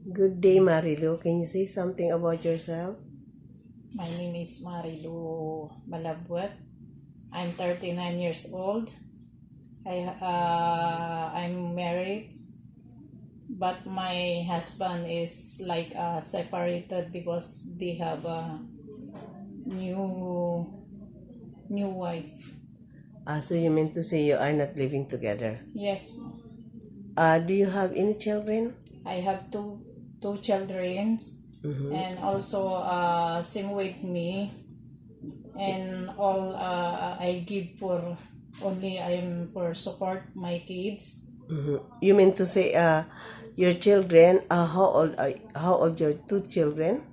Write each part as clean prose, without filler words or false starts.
Good day, Marilou. Can you say something about yourself? My name is Marilou Malabuet. I'm 39 years old. I'm married, but my husband is like separated because they have a new new wife. So you meant to say you are not living together. Yes, Do you have any children? I have two children, Mm-hmm. and also same with me, and all I give for only I am for support my kids. Mm-hmm. You mean to say your children? How old your two children?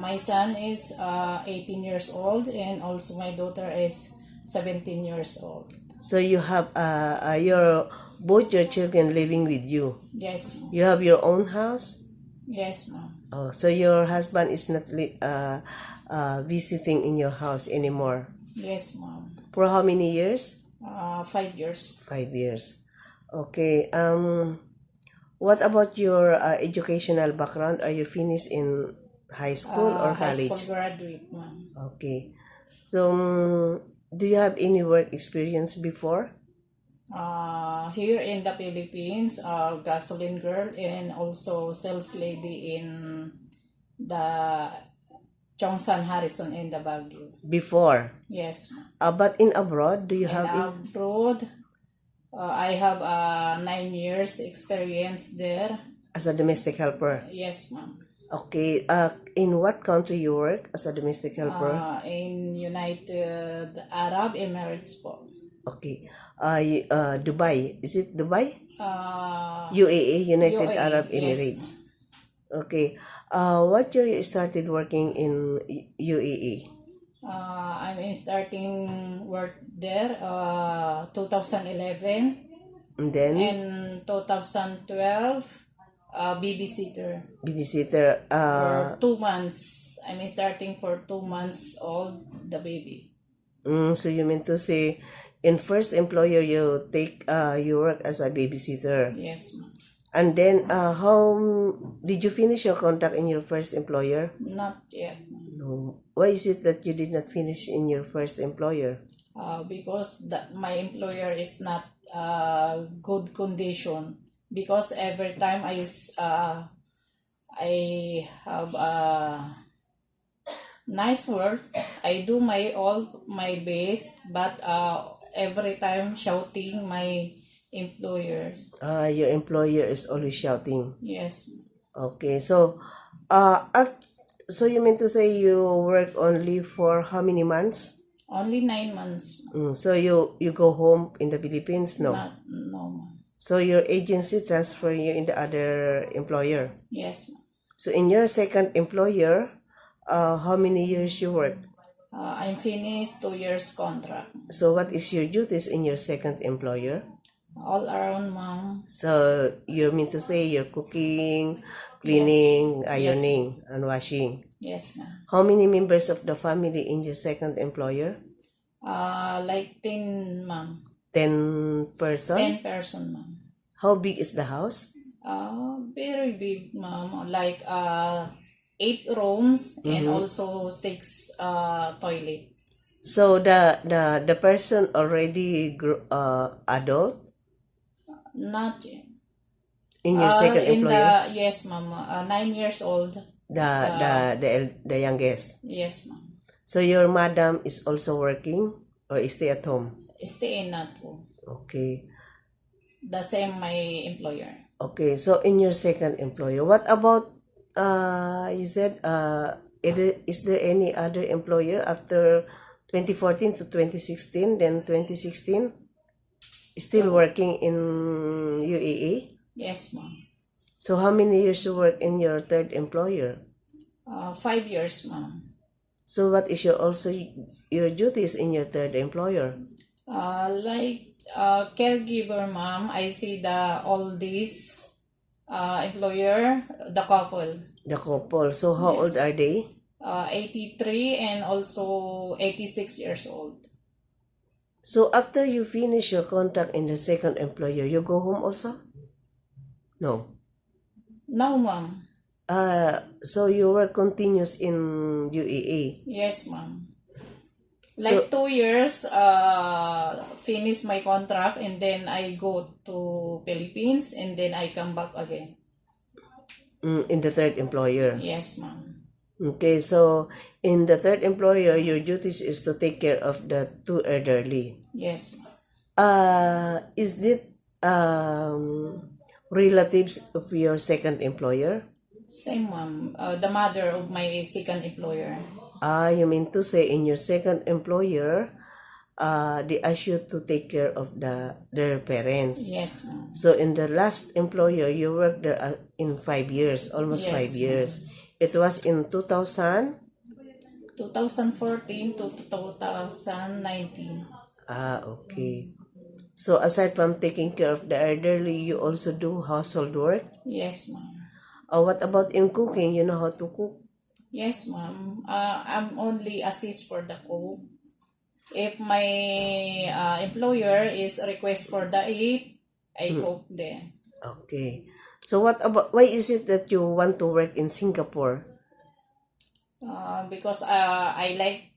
My son is 18 years old, and also my daughter is 17 years old. So you have your both your children living with you. Yes, ma'am. You have your own house. Yes, ma'am. Oh, so your husband is not visiting in your house anymore. Yes, ma'am. For how many years? 5 years. 5 years. Okay. What about your educational background? Are you finished in high school or High school college? graduate, ma'am. Okay. So, do you have any work experience before? Here in the Philippines, gasoline girl and also sales lady in the Chongsan Harrison in the Baguio. Before. Yes, ma'am. But in abroad, do you In have abroad, I have 9 years experience there. as a domestic helper? Yes, ma'am. Okay. In what country you work as a domestic helper? In United Arab Emirates po. Okay. Dubai. Is it Dubai? Uh, UAE, United UAE, Arab yes, Emirates. Okay. What year you started working in UAE? I'm starting work there 2011, And then and 2012 babysitter babysitter. for 2 months. I'm starting for 2 months old the baby. So you mean to say, in first employer you work as a babysitter, Yes, ma'am. and then how did you finish your contract in your first employer? Not yet, ma'am. No. Why is it that you did not finish in your first employer? Because my employer is not good condition, because every time I have nice work, I do my best, but every time shouting my employers. Your employer is always shouting. Yes, Okay, so so you mean to say you work only for how many months? only 9 months. So you go home in the Philippines? No. Not no, ma'am. So your agency transfer you in the other employer. Yes, ma'am. So in your second employer, how many years you work? I'm finished 2 years contract. So what is your duties in your second employer? All around, ma'am. So you mean to say you're cooking, cleaning, Yes. ironing, and washing. Yes, ma'am. How many members of the family in your second employer? Like 10, ma'am. 10 person? 10 person, ma'am. How big is the house? Very big, ma'am. Like 8 rooms and also 6 toilet. So the person already adult Not yet. in your second In employer? yes, ma'am. 9 years old. The youngest. Yes, ma'am. So your madam is also working or stay at home? Stay in at home. Okay. The same my employer. Okay. So in your second employer, what about you said is there any other employer after 2014 to 2016? Then 2016 still working in UAE? Yes, ma'am. So how many years you work in your third employer? 5 years, ma'am. So what is your duties in your third employer? Like caregiver, ma'am. I see all these employer, the couple. The couple. So how old Yes. are they? 83 and also 86 years old. So after you finish your contract in the second employer, you go home also? No. No, ma'am. So you work continuous in UAE. Yes, ma'am. So, Like 2 years, finish my contract and then I go to Philippines and then I come back again. in the third employer. Yes, ma'am. Okay, so in the third employer, your duties is to take care of the two elderly. Yes, ma'am. Is it relatives of your second employer? Same, ma'am. The mother of my second employer. You mean to say in your second employer, they ask you to take care of their parents. Yes, ma'am. So in the last employer, you worked there in 5 years, almost Yes, 5 years. It was in 2000. 2014 to 2019. Okay. So aside from taking care of the elderly, you also do household work? Yes, ma'am. What about in cooking? You know how to cook? Yes, ma'am. I'm only assist for the cook. If my employer is request for the eat, I cook then. Okay. So why is it that you want to work in Singapore? Because I like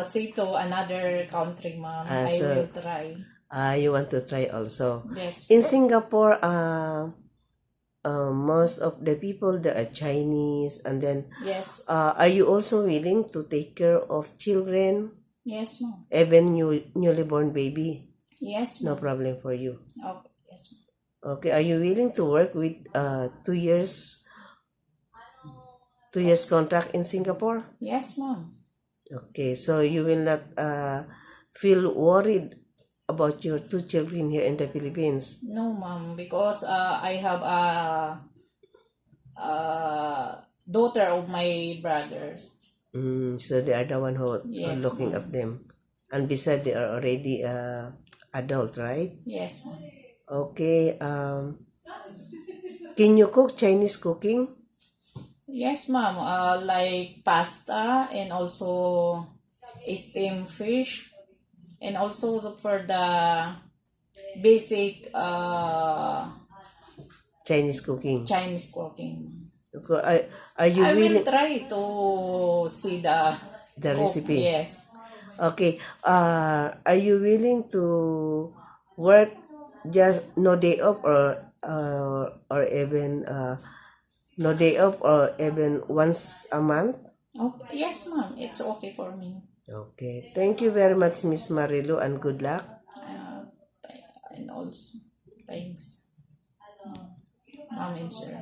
say to another country, ma'am. I So will try. you want to try also. Yes. In Singapore, most of the people there are Chinese, and then Yes. are you also willing to take care of children, Yes, ma'am. even newly born baby? Yes, No ma'am. problem for you. Okay. Yes. Okay, are you willing to work with 2 years contract in Singapore? Yes, ma'am. Okay, so you will not feel worried about your two children here in the Philippines? No, ma'am, because I have a daughter of my brothers. So they are the one who are Yes, looking ma'am. at them. And besides, they are already adult, right? Yes, ma'am. Okay. Can you cook Chinese cooking? Yes, ma'am. Like pasta and also steamed fish, and also for the basic Chinese cooking. Chinese cooking. Are you I will willing try to see the the cook. recipe? Yes. Okay. Are you willing to work just no day off, or even no day off, or even once a month? Oh, yes, ma'am. It's okay for me. Okay. Thank you very much, Miss Marilou, and good luck. Uh, and also, thanks, ma'am and sir.